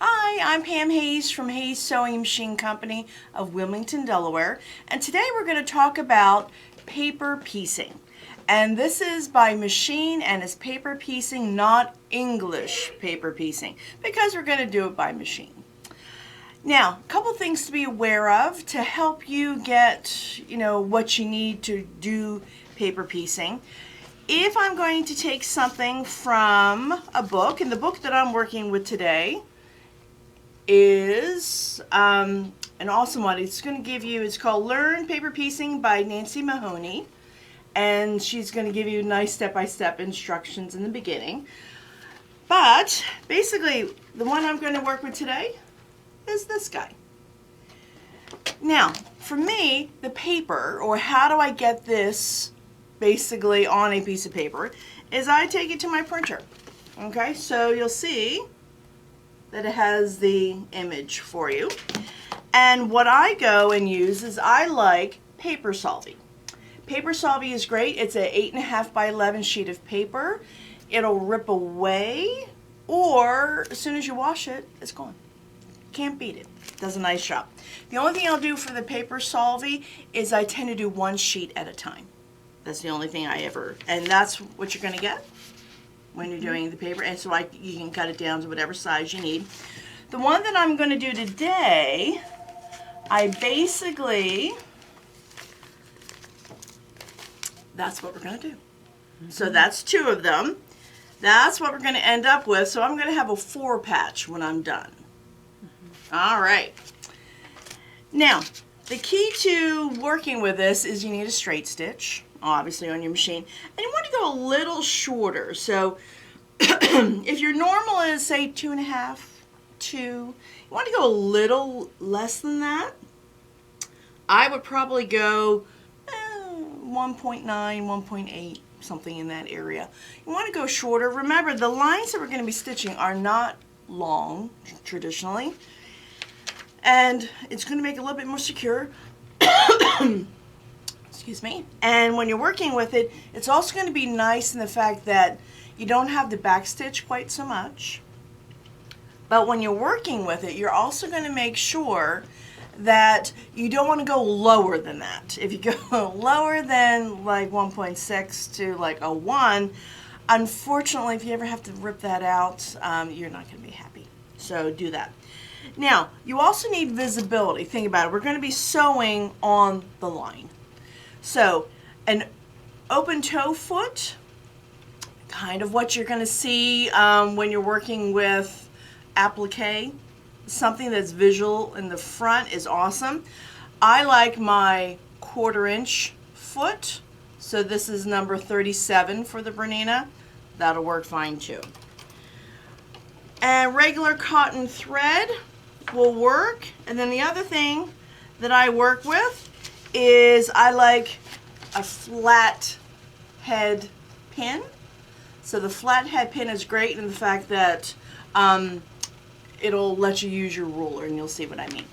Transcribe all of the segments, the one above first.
Hi, I'm Pam Hayes from Hayes Sewing Machine Company of Wilmington, Delaware, and today we're going to talk about paper piecing. And this is by machine and it's paper piecing, not English paper piecing, because we're going to do it by machine. Now, a couple things to be aware of to help you get, what you need to do paper piecing. If I'm going to take something from a book, and the book that I'm working with today is an awesome one. It's going to give you, it's called Learn Paper Piecing by Nancy Mahoney, and she's going to give you nice step-by-step instructions in the beginning. But basically, the one I'm going to work with today is this guy. Now, for me, the paper, or how do I get this basically on a piece of paper, is I take it to my printer. Okay, so you'll see that it has the image for you. And what I go and use is I like paper solving. Paper solving is great. It's an 8.5 by 11 sheet of paper. It'll rip away, or as soon as you wash it, it's gone. Can't beat it. Does a nice job. The only thing I'll do for the paper solving is I tend to do one sheet at a time. That's the only thing and that's what you're going to get when you're doing the paper, and so you can cut it down to whatever size you need. The one that I'm going to do today, that's what we're going to do. So that's two of them. That's what we're going to end up with. So I'm going to have a 4-patch when I'm done. All right. Now, the key to working with this is you need a straight stitch, obviously, on your machine. And you want to go a little shorter. So if your normal is, say, 2.5, 2, you want to go a little less than that. I would probably go 1.9, 1.8, something in that area. You want to go shorter. Remember, the lines that we're going to be stitching are not long, traditionally. And it's going to make it a little bit more secure. Excuse me. And when you're working with it, it's also going to be nice in the fact that you don't have the back stitch quite so much. But when you're working with it, you're also going to make sure that you don't want to go lower than that. If you go lower than like 1.6 to like a 1, unfortunately, if you ever have to rip that out, you're not going to be happy. So do that. Now, you also need visibility. Think about it. We're going to be sewing on the line. So, an open toe foot, kind of what you're going to see when you're working with applique. Something that's visual in the front is awesome. I like my 1/4 inch foot. So this is number 37 for the Bernina. That'll work fine too. And regular cotton thread will work. And then the other thing that I work with is I like a flat head pin. So the flat head pin is great in the fact that it'll let you use your ruler, and you'll see what I mean.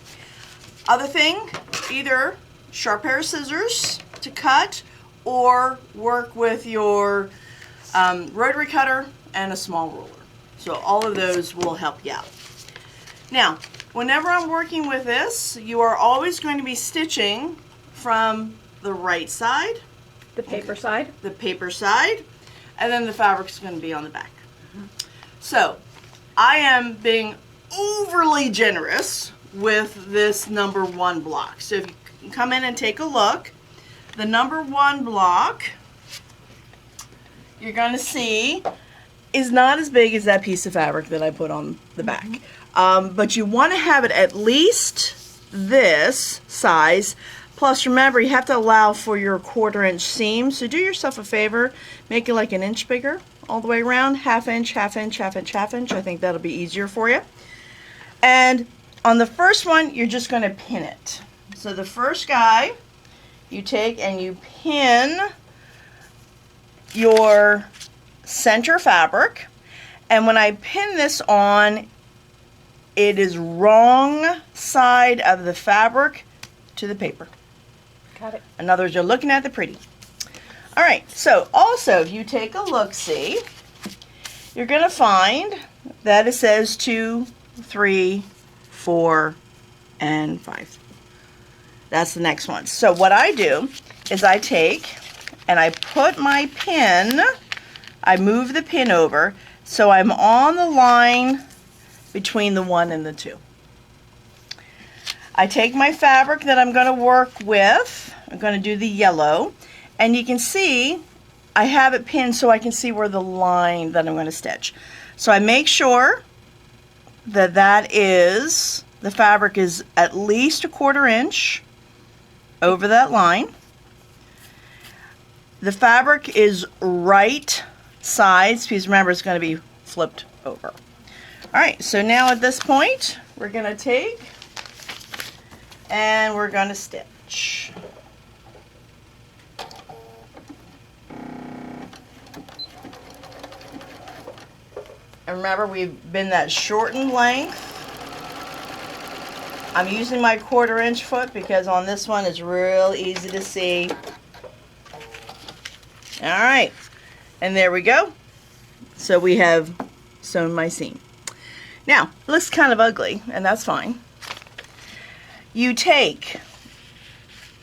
Other thing, either sharp pair of scissors to cut or work with your rotary cutter and a small ruler. So all of those will help you out. Now, whenever I'm working with this, you are always going to be stitching from the right side. The paper side? The paper side, and then the fabric's going to be on the back. So, I am being overly generous with this number 1 block. So if you come in and take a look, the number 1 block, you're going to see, is not as big as that piece of fabric that I put on the back. But you want to have it at least this size. Plus, remember, you have to allow for your 1/4 inch seam. So do yourself a favor, make it like 1 inch bigger all the way around, 1/2 inch, 1/2 inch, 1/2 inch, 1/2 inch. I think that'll be easier for you. And on the first one, you're just going to pin it. So the first guy, you take and you pin your center fabric. And when I pin this on, it is wrong side of the fabric to the paper. Got it. In other words, you're looking at the pretty. All right, so also, if you take a look-see, you're going to find that it says to 3, 4, and 5. That's the next one. So what I do is I take and I put my pin, I move the pin over so I'm on the line between the 1 and the 2. I take my fabric that I'm going to work with. I'm going to do the yellow, and you can see I have it pinned so I can see where the line that I'm going to stitch. So I make sure that the fabric is at least 1/4 inch over that line. The fabric is right sides, because remember it's going to be flipped over. Alright, so now at this point we're going to take and we're going to stitch. And remember, we've been that shortened length. I'm using my 1/4 inch foot because on this one it's real easy to see. Alright, and there we go. So we have sewn my seam. Now, it looks kind of ugly, and that's fine. You take,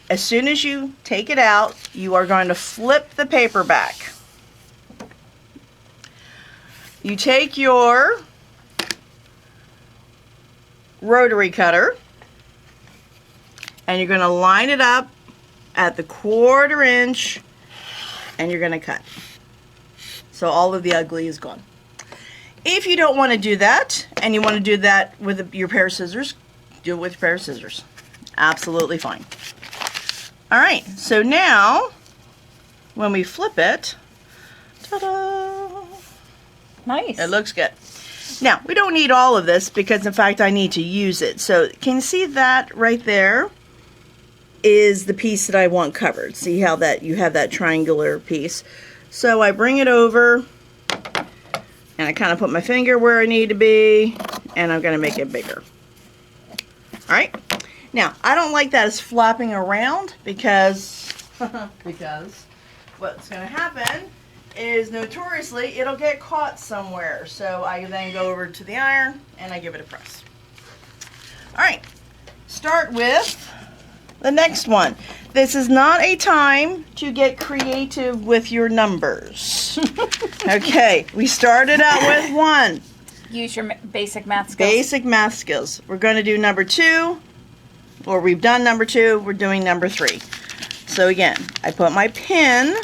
as soon as you take it out, you are going to flip the paper back. You take your rotary cutter and you're going to line it up at the 1/4 inch and you're going to cut. So all of the ugly is gone. If you don't want to do that and you want to do that with your pair of scissors, do it with your pair of scissors. Absolutely fine. Alright, so now when we flip it, ta-da! Nice. It looks good. Now, we don't need all of this because, in fact, I need to use it. So, can you see that right there is the piece that I want covered? See how that you have that triangular piece? So, I bring it over and I kind of put my finger where I need to be and I'm going to make it bigger. Alright? Now, I don't like that it's flapping around because what's going to happen is notoriously it'll get caught somewhere. So I then go over to the iron and I give it a press. Alright, start with the next one. This is not a time to get creative with your numbers. Okay, we started out with 1. Use your basic math skills. Basic math skills. We're going to do number 2, or we've done number 2, we're doing number 3. So again, I put my pin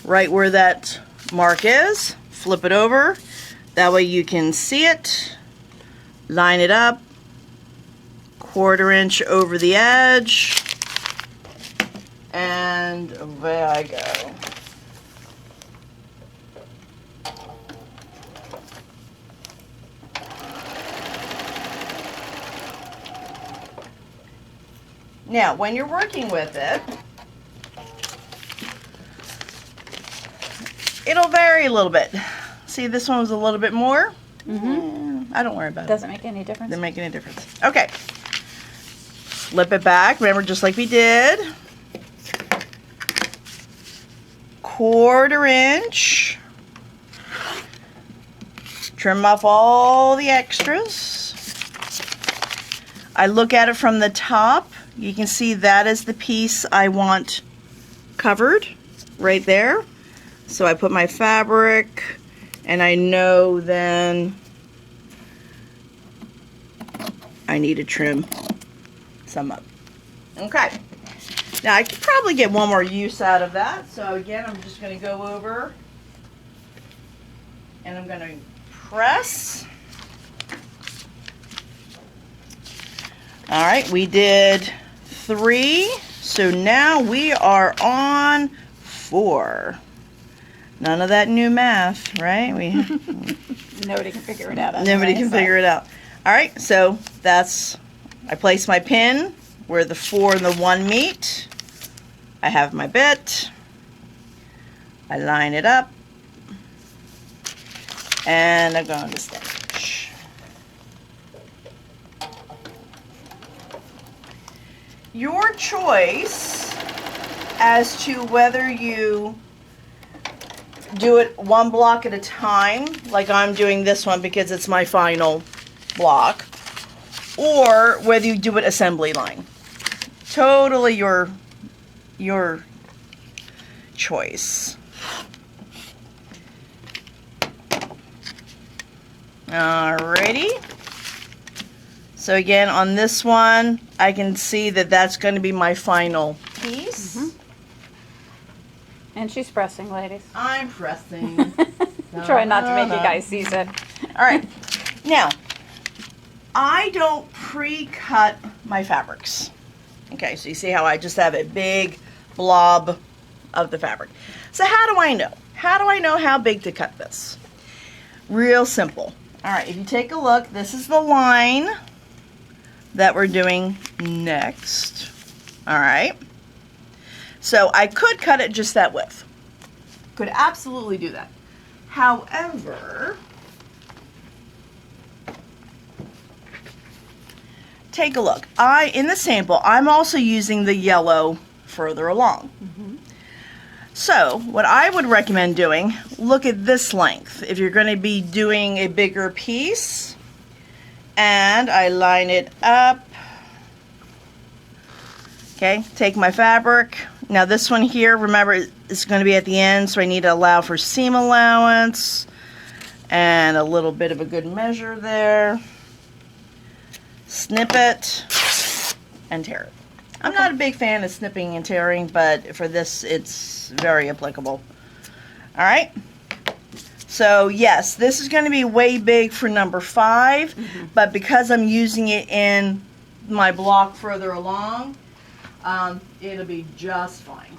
right where that mark is, flip it over, that way you can see it, line it up, 1/4 inch over the edge, and there I go. Now, when you're working with it, it'll vary a little bit. See, this one was a little bit more. I don't worry about it. Doesn't make any difference. Doesn't make any difference. Okay. Flip it back. Remember, just like we did. 1/4 inch. Trim off all the extras. I look at it from the top. You can see that is the piece I want covered right there. So I put my fabric and I know then I need to trim some up. Okay. Now I could probably get one more use out of that. So again, I'm just going to go over and I'm going to press. All right, we did 3. So now we are on 4. None of that new math, right? Nobody can figure it out. Nobody can figure it out. All right, so that's, I place my pin where the 4 and the 1 meet. I have my bit. I line it up. And I'm going to stitch. Your choice as to whether you do it one block at a time, like I'm doing this one because it's my final block, or whether you do it assembly line. Totally your choice. Alrighty. So again, on this one, I can see that that's going to be my final piece. Mm-hmm. And she's pressing, ladies. I'm pressing. Try not to make you guys seize it. All right. Now, I don't pre-cut my fabrics. Okay, so you see how I just have a big blob of the fabric. So how do I know? How do I know how big to cut this? Real simple. All right, if you take a look, this is the line that we're doing next. All right. So I could cut it just that width. Could absolutely do that. However, take a look. In the sample, I'm also using the yellow further along. Mm-hmm. So what I would recommend doing, look at this length. If you're going to be doing a bigger piece, and I line it up. Okay, take my fabric. Now this one here, remember, it's going to be at the end, so I need to allow for seam allowance and a little bit of a good measure there. Snip it and tear it. I'm not a big fan of snipping and tearing, but for this, it's very applicable. All right. So yes, this is going to be way big for number 5, but because I'm using it in my block further along, it'll be just fine.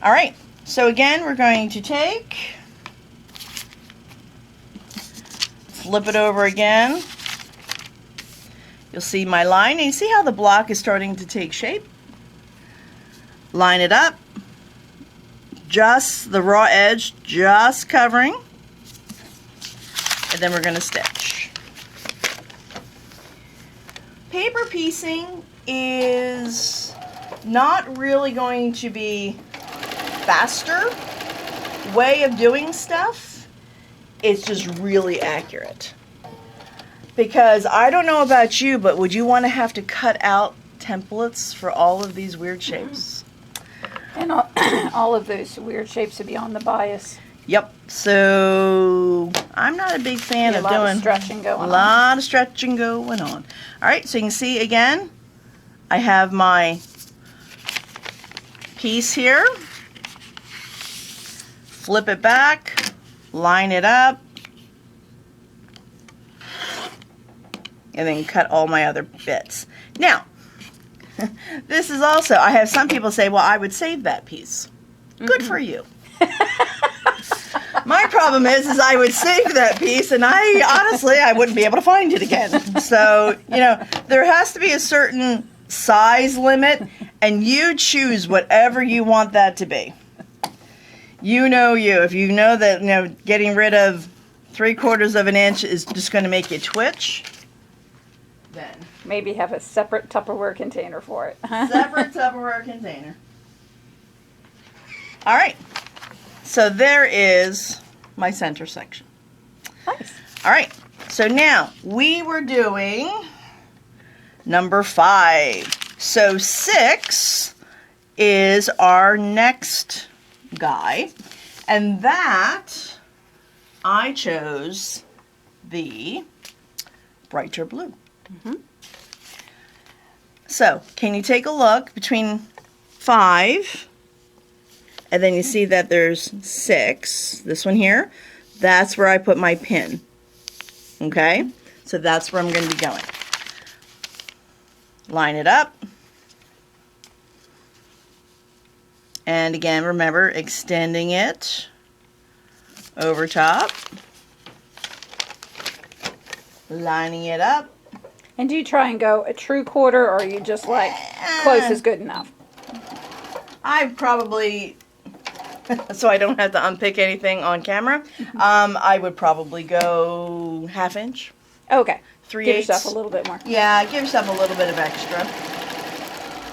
All right. So again, we're going to take, flip it over again. You'll see my line, and you see how the block is starting to take shape? Line it up, just the raw edge, just covering, and then we're going to stitch. Paper piecing is not really going to be faster way of doing stuff. It's just really accurate. Because I don't know about you, but would you want to have to cut out templates for all of these weird shapes? And all of those weird shapes would be on the bias. Yep. So I'm not a big fan of doing a lot of stretching going on. A lot of stretching going on. All right, so you can see again, I have my piece here. Flip it back, line it up, and then cut all my other bits. Now, this is also, I have some people say, well, I would save that piece. Good for you. My problem is I would save that piece, and honestly, I wouldn't be able to find it again. So, there has to be a certain size limit, and you choose whatever you want that to be. If you know that, getting rid of 3/4 of an inch is just going to make you twitch, then maybe have a separate Tupperware container for it. Separate Tupperware container. All right. So there is my center section. Nice. All right. So now we were doing number 5. So 6 is our next guy. And that, I chose the brighter blue. Mm-hmm. So, can you take a look between 5, and then you see that there's 6, this one here, that's where I put my pin, okay? So that's where I'm going to be going. Line it up, and again, remember, extending it over top, lining it up. And do you try and go a true quarter, or are you just like close is good enough? I probably, so I don't have to unpick anything on camera, I would probably go 1/2 inch. Okay. 3/8. Give yourself a little bit more. Yeah, give yourself a little bit of extra.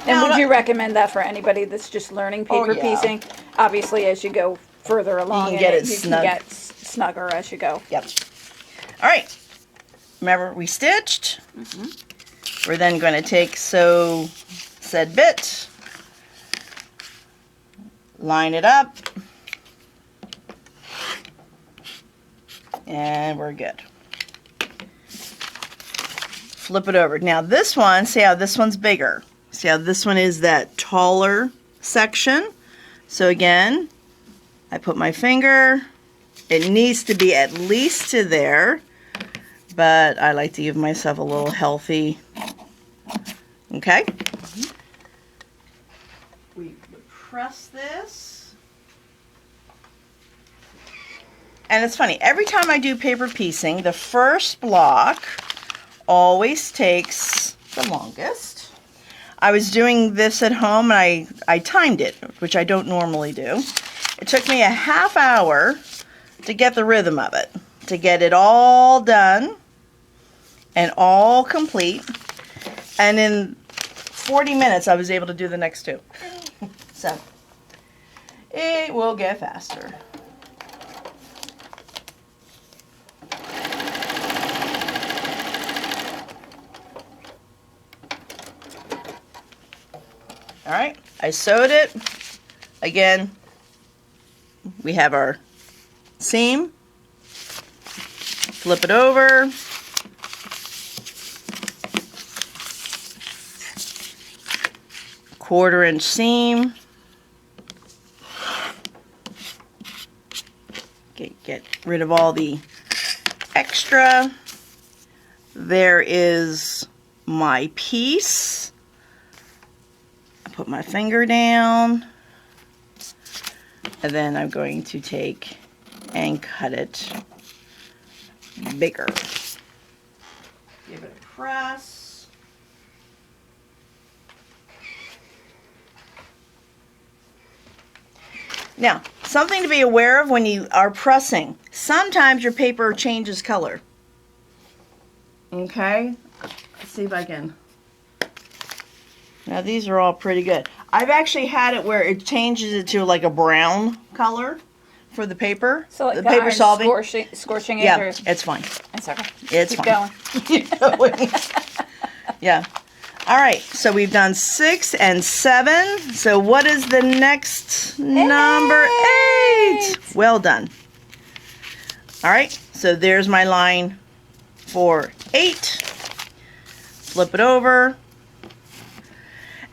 And Now, would you recommend that for anybody that's just learning paper yeah. piecing? Obviously, as you go further along, can get it you snug. can get snugger as you go. Yep. All right. Remember, we stitched. We're then going to take said bit, line it up, and we're good. Flip it over. Now this one, see how this one's bigger. See how this one is that taller section. So again, I put my finger. It needs to be at least to there, but I like to give myself a little healthy. Okay. We press this. And it's funny, every time I do paper piecing, the first block always takes the longest. I was doing this at home and I timed it, which I don't normally do. It took me a half hour to get the rhythm of it, to get it all done and all complete. And in 40 minutes, I was able to do the next two. So, it will get faster. All right, I sewed it. Again, we have our seam. Flip it over. Quarter-inch seam. Get rid of all the extra. There is my piece. I put my finger down, and then I'm going to take and cut it bigger. Give it a press. Now, something to be aware of when you are pressing. Sometimes your paper changes color. Okay? Let's see if I can. Now, these are all pretty good. I've actually had it where it changes it to like a brown color for the paper. So like the paper solving. Scorching it? Yeah, Or, it's fine. it's okay. It's Keep fine. Keep going. Yeah. All right, so we've done 6 and 7. So what is the next number? 8. Well done. All right, so there's my line for 8. Flip it over.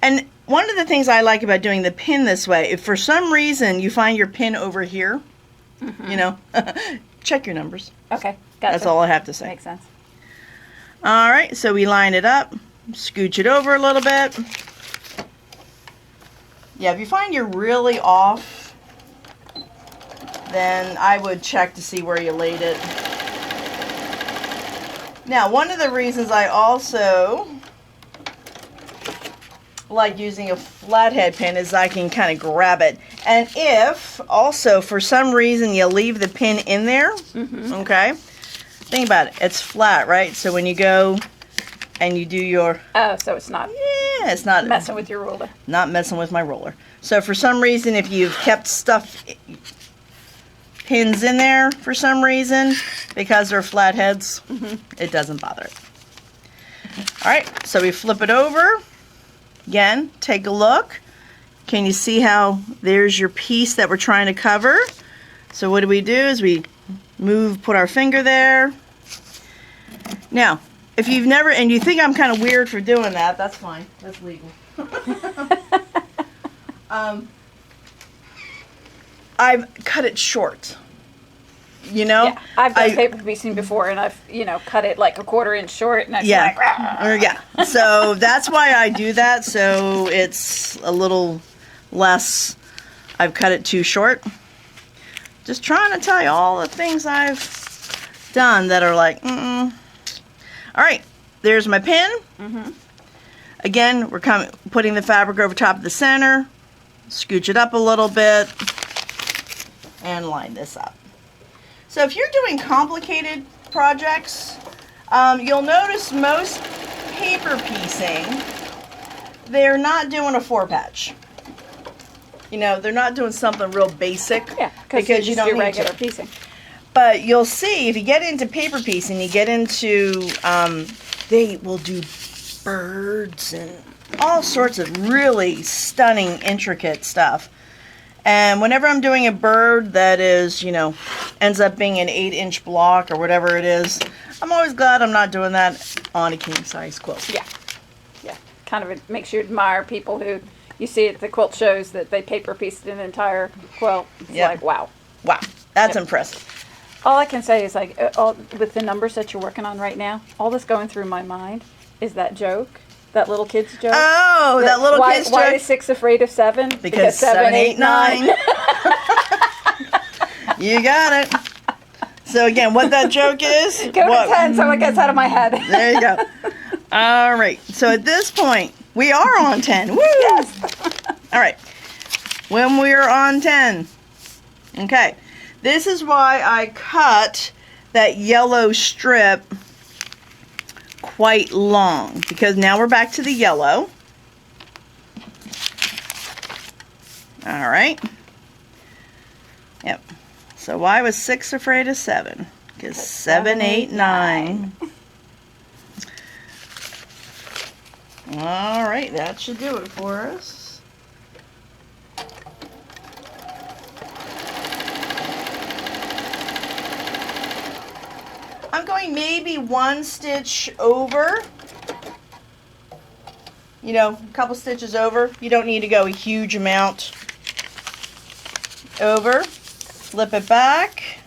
And one of the things I like about doing the pin this way, if for some reason you find your pin over here, you know, check your numbers. Okay, gotcha. That's all I have to say. Makes sense. All right, so we line it up. Scooch it over a little bit. Yeah, if you find you're really off, then I would check to see where you laid it. Now, one of the reasons I also like using a flathead pin is I can kind of grab it. And if also for some reason you leave the pin in there, okay, think about it. It's flat, right? So when you go and you do your... Oh, so it's not it's not messing with your ruler. Not messing with my ruler. So for some reason, if you've kept pins in there for some reason, because they're flatheads, it doesn't bother it. All right, so we flip it over. Again, take a look. Can you see how there's your piece that we're trying to cover? So what do? Is we put our finger there. Now, if you've never, and you think I'm kind of weird for doing that, that's fine. That's legal. I've cut it short. You know? Yeah, I've done paper piecing before, and I've, cut it like a 1/4 inch short, and I've like, yeah. So that's why I do that, so it's a little less, I've cut it too short. Just trying to tell you all the things I've done that are like, All right, there's my pin. Again, we're putting the fabric over top of the center, scooch it up a little bit, and line this up. So if you're doing complicated projects, you'll notice most paper piecing they're not doing a 4-patch. You know, they're not doing something real basic. Yeah, because you don't do need regular to. piecing. But you'll see, if you get into paper piecing, you get into, they will do birds and all sorts of really stunning, intricate stuff. And whenever I'm doing a bird that is, you know, ends up being an 8-inch block or whatever it is, I'm always glad I'm not doing that on a king-size quilt. Yeah. Yeah. Kind of it makes you admire people who you see at the quilt shows that they paper pieced an entire quilt. It's Yep. like, wow. Wow, that's Yep. impressive. All I can say is like, with the numbers that you're working on right now, all that's going through my mind is that joke, that little kid's joke. Oh, that little kid's Why joke. is 6 afraid of 7? Because 7, 8, 9. You got it. So again, what that joke is? Go to 10 so it gets out of my head. There you go. All right. So at this point, we are on 10. Woo! Yes. All right. When we're on 10. Okay. This is why I cut that yellow strip quite long, because now we're back to the yellow. All right. Yep. So why was 6 afraid of 7? Because 7, 8, 9. All right, that should do it for us. I'm going maybe 1 stitch over. You know, a couple stitches over. You don't need to go a huge amount over. Flip it back.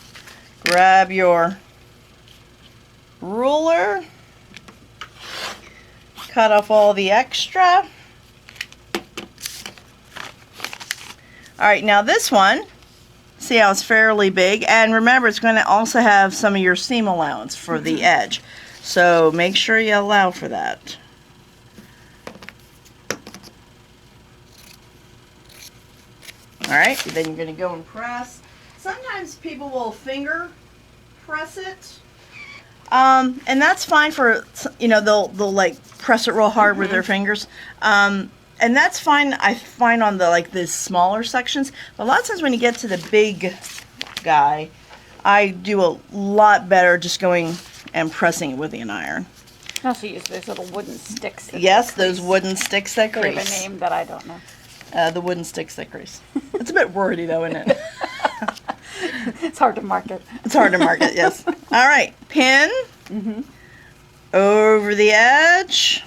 Grab your ruler. Cut off all the extra. Alright, now this one, see how it's fairly big, and remember it's going to also have some of your seam allowance for the edge, so make sure you allow for that. Alright, then you're going to go and press. Sometimes people will finger press it, and that's fine for, you know, they'll like press it real hard with their fingers. And that's fine, I find, on the smaller sections. But a lot of times when you get to the big guy, I do a lot better just going and pressing it with an iron. I also use those little wooden sticks. Yes, those wooden sticks that They have a crease. name that I don't know. The wooden sticks that crease. It's a bit wordy though, isn't it? It's hard to market. It's hard to market, yes. All right, pin over the edge.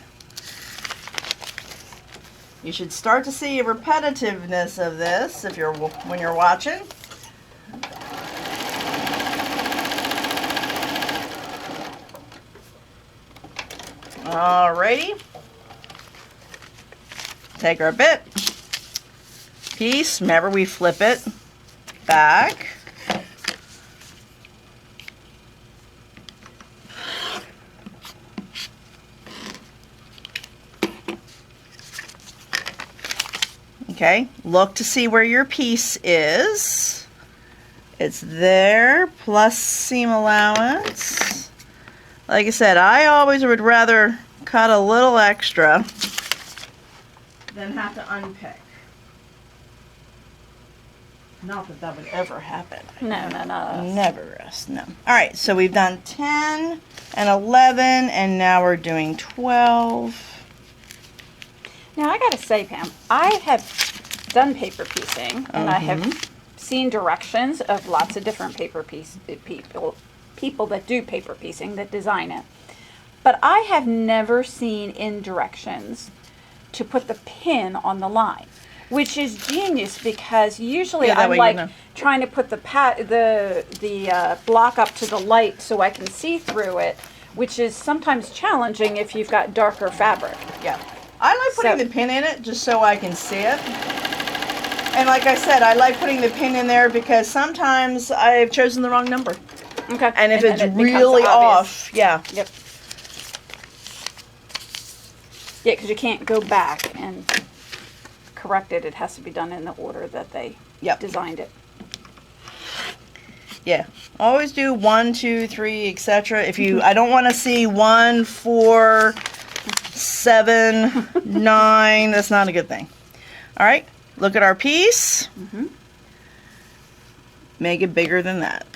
You should start to see a repetitiveness of this if you're when you're watching. Alrighty. Take our bit. Piece. Remember, we flip it back. Okay, look to see where your piece is. It's there, plus seam allowance. Like I said, I always would rather cut a little extra than have to unpick. Not that that would ever happen. No. Never us, no. Alright, so we've done 10 and 11, and now we're doing 12. Now I gotta say, Pam, I have done paper piecing, and I have seen directions of lots of different paper piece people that do paper piecing, that design it. But I have never seen in directions to put the pin on the line, which is genius, because usually Yeah, that I'm way like you know. trying to put the block up to the light so I can see through it, which is sometimes challenging if you've got darker fabric. Yeah. I like putting So- the pin in it just so I can see it. And like I said, I like putting the pin in there because sometimes I've chosen the wrong number. Okay. And if then it's it becomes really obvious. off, yeah. Yep. Yeah, because you can't go back and correct it. It has to be done in the order that they Yep. designed it. Yeah. Always do 1, 2, 3, etc. If you, I don't want to see 1, 4, 7, 9. That's not a good thing. All right, look at our piece. Make it bigger than that.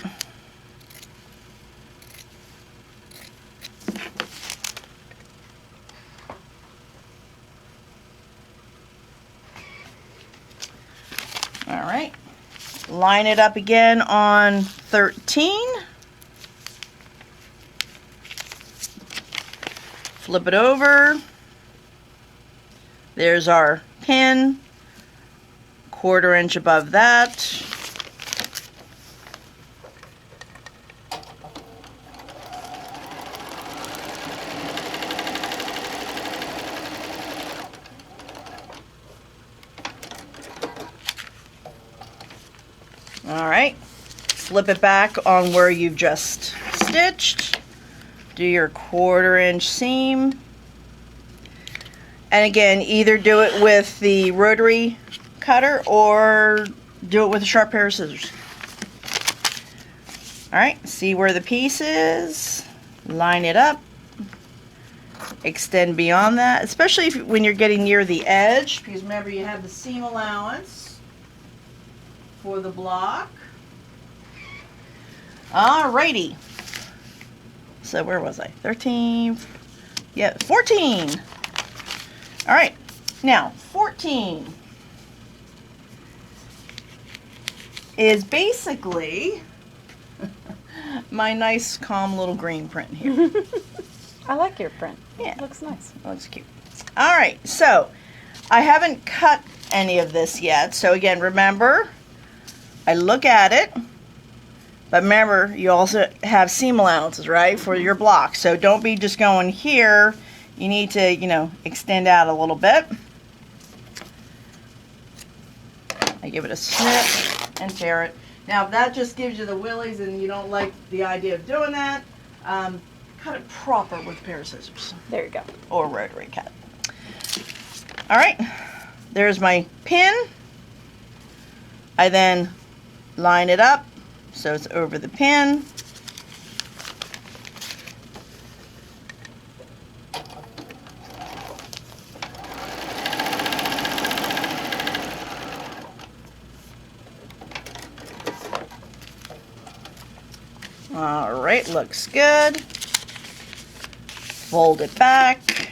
All right, line it up again on 13. Flip it over. There's our pin, 1/4 inch above that. All right, flip it back on where you've just stitched. Do your 1/4 inch seam. And again, either do it with the rotary cutter or do it with a sharp pair of scissors. All right, see where the piece is, line it up, extend beyond that, especially when you're getting near the edge, because remember you have the seam allowance for the block. Alrighty. So where was I? 13, yeah, 14. All right, now 14 is basically my nice, calm little green print here. I like your print. Yeah. It looks nice. It looks cute. All right, so I haven't cut any of this yet. So again, remember, I look at it, but remember, you also have seam allowances, right, for your block. So don't be just going here. You need to, you know, extend out a little bit. I give it a snip and tear it. Now, if that just gives you the willies and you don't like the idea of doing that, cut it proper with a pair of scissors. There you go. Or a rotary cut. All right, there's my pin. I then line it up so it's over the pin. All right, looks good. Fold it back.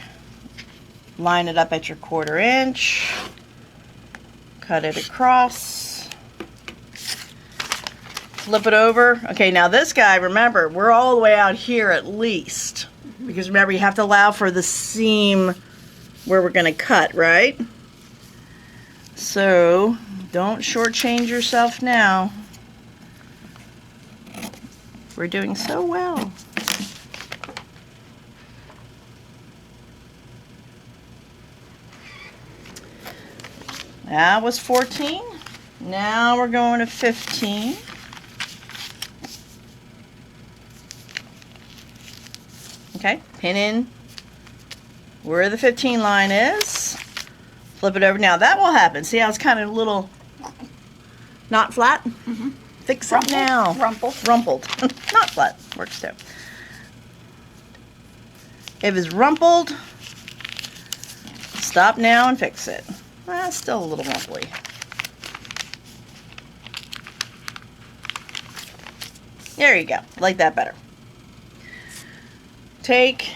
Line it up at your 1/4 inch. Cut it across. Flip it over. Okay, now this guy, remember, we're all the way out here at least. Because remember, you have to allow for the seam where we're going to cut, right? So, don't shortchange yourself now. We're doing so well. That was 14. Now we're going to 15. Okay, pin in where the 15 line is. Flip it over. Now that will happen. See how it's kind of a little not flat? Mm-hmm. Fix it now. Rumpled. Rumpled. Not flat. Works too. If it's rumpled, stop now and fix it. Still a little rumply. There you go. Like that better. Take,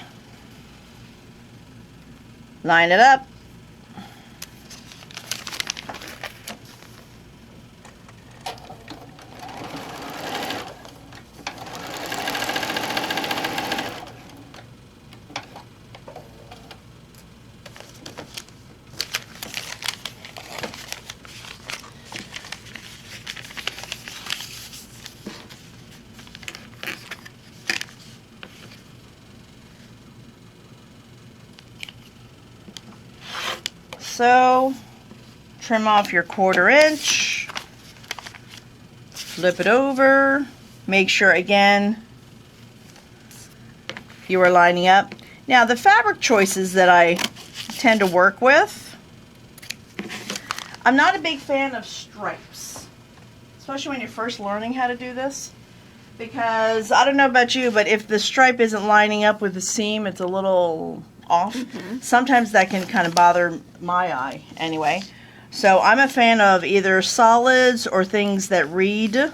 line it up. So, trim off your 1/4 inch, flip it over, make sure again you are lining up. Now the fabric choices that I tend to work with, I'm not a big fan of stripes, especially when you're first learning how to do this, because I don't know about you, but if the stripe isn't lining up with the seam, it's a little off. Sometimes that can kind of bother my eye anyway. So I'm a fan of either solids or things that read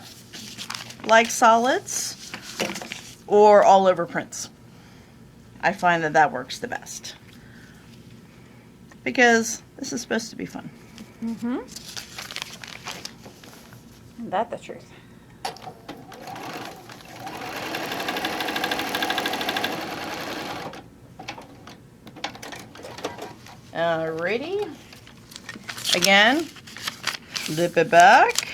like solids, or all over prints. I find that works the best. Because this is supposed to be fun. Isn't that the truth? Alrighty. Again, flip it back.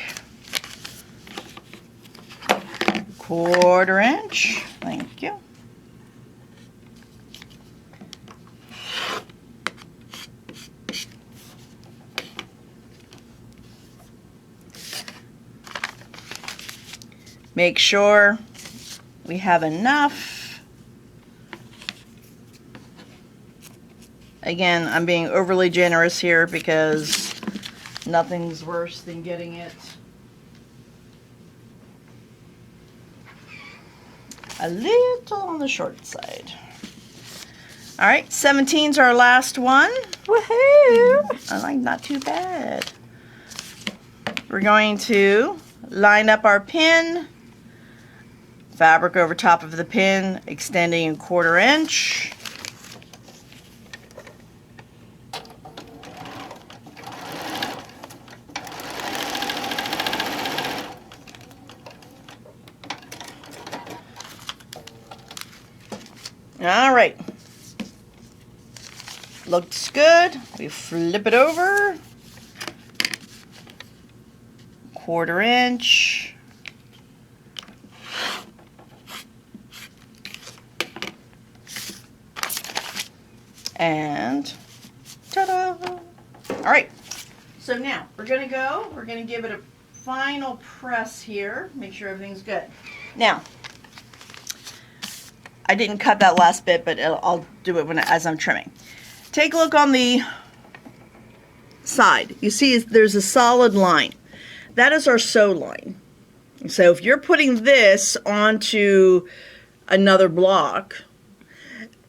1/4 inch. Thank you. Make sure we have enough. Again, I'm being overly generous here because nothing's worse than getting it a little on the short side. All right, 17's our last one. Woohoo! I like, not too bad. We're going to line up our pin, fabric over top of the pin, extending 1/4 inch. All right, looks good. We flip it over, 1/4 inch. And ta-da! All right, so now we're gonna give it a final press here, make sure everything's good. Now, I didn't cut that last bit, but I'll do it as I'm trimming. Take a look on the side. You see there's a solid line. That is our sew line. So if you're putting this onto another block,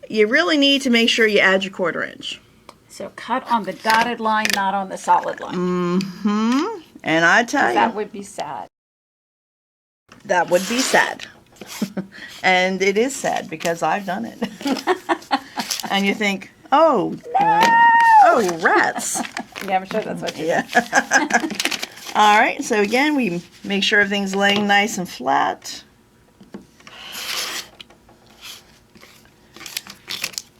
you really need to make sure you add your 1/4 inch. So cut on the dotted line, not on the solid line. And I tell you, That would be sad. that would be sad. And it is sad because I've done it. And you think, oh, oh, rats. Yeah, I'm sure that's what you Yeah. All right, so again, we make sure everything's laying nice and flat.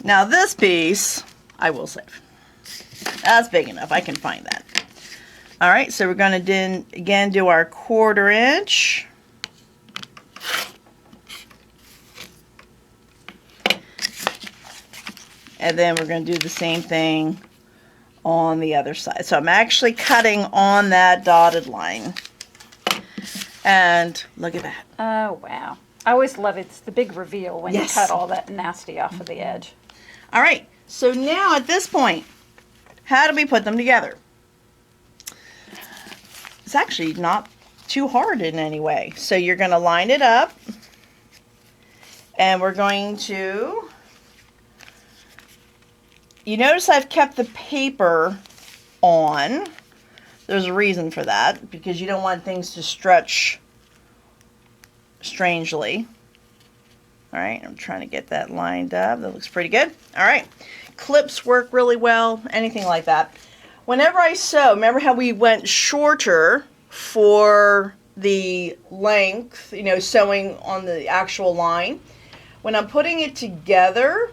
Now this piece, I will save. That's big enough, I can find that. All right, so we're gonna again do our 1/4 inch. And then we're going to do the same thing on the other side. So I'm actually cutting on that dotted line. And look at that. Oh, wow. I always love it. It's the big reveal when Yes. you cut all that nasty off of the edge. All right. So now at this point, how do we put them together? It's actually not too hard in any way. So you're going to line it up. And we're going to... You notice I've kept the paper on. There's a reason for that, because you don't want things to stretch strangely. All right, I'm trying to get that lined up. That looks pretty good. All right, clips work really well, anything like that. Whenever I sew, remember how we went shorter for the length, you know, sewing on the actual line? When I'm putting it together,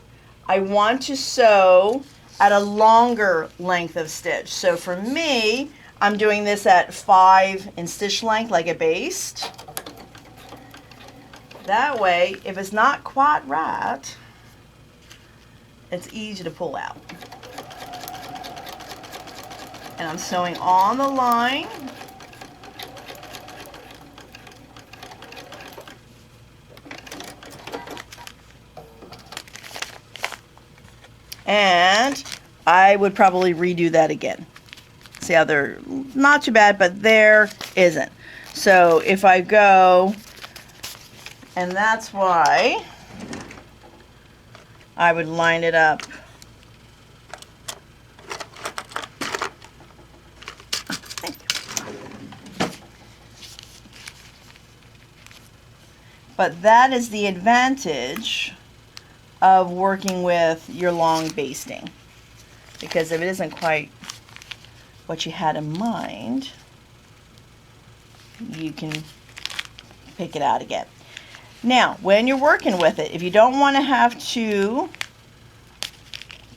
I want to sew at a longer length of stitch. So for me, I'm doing this at 5 in stitch length like a baste. That way, if it's not quite right, it's easy to pull out. And I'm sewing on the line. And I would probably redo that again. See how they're not too bad, but there isn't. So if I go, and that's why I would line it up But that is the advantage of working with your long basting. Because if it isn't quite what you had in mind, you can pick it out again. Now, when you're working with it, if you don't want to have to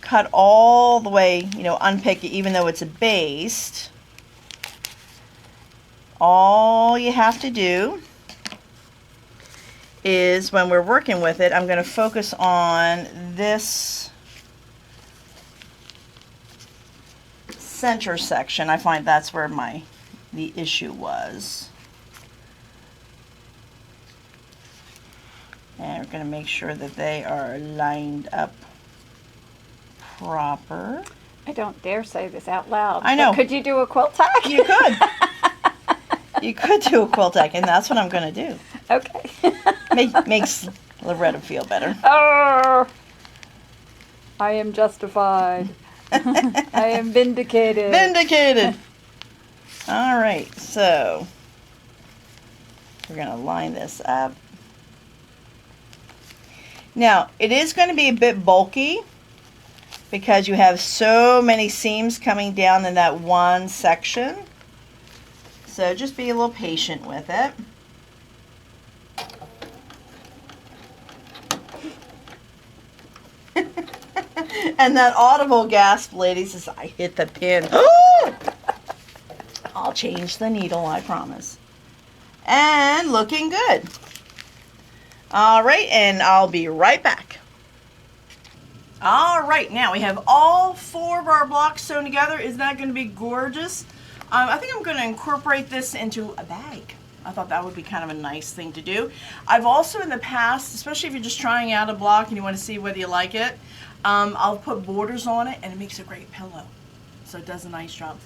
cut all the way, unpick it, even though it's a baste, all you have to do is, when we're working with it, I'm going to focus on this center section. I find that's where the issue was. And we're going to make sure that they are lined up proper. I don't dare say this out loud. I know. But could you do a quilt tack? You could. You could do a quilt tack, and that's what I'm going to do. Okay. Makes Loretta feel better. Oh, I am justified. I am vindicated. Vindicated. All right, so we're going to line this up. Now, it is going to be a bit bulky because you have so many seams coming down in that one section. So just be a little patient with it. And that audible gasp, ladies, is I hit the pin. I'll change the needle, I promise. And looking good. All right, and I'll be right back. All right, now we have all 4 of our blocks sewn together. Isn't that going to be gorgeous? I think I'm going to incorporate this into a bag. I thought that would be kind of a nice thing to do. I've also in the past, especially if you're just trying out a block and you want to see whether you like it, I'll put borders on it and it makes a great pillow. So it does a nice job.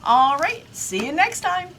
All right, see you next time.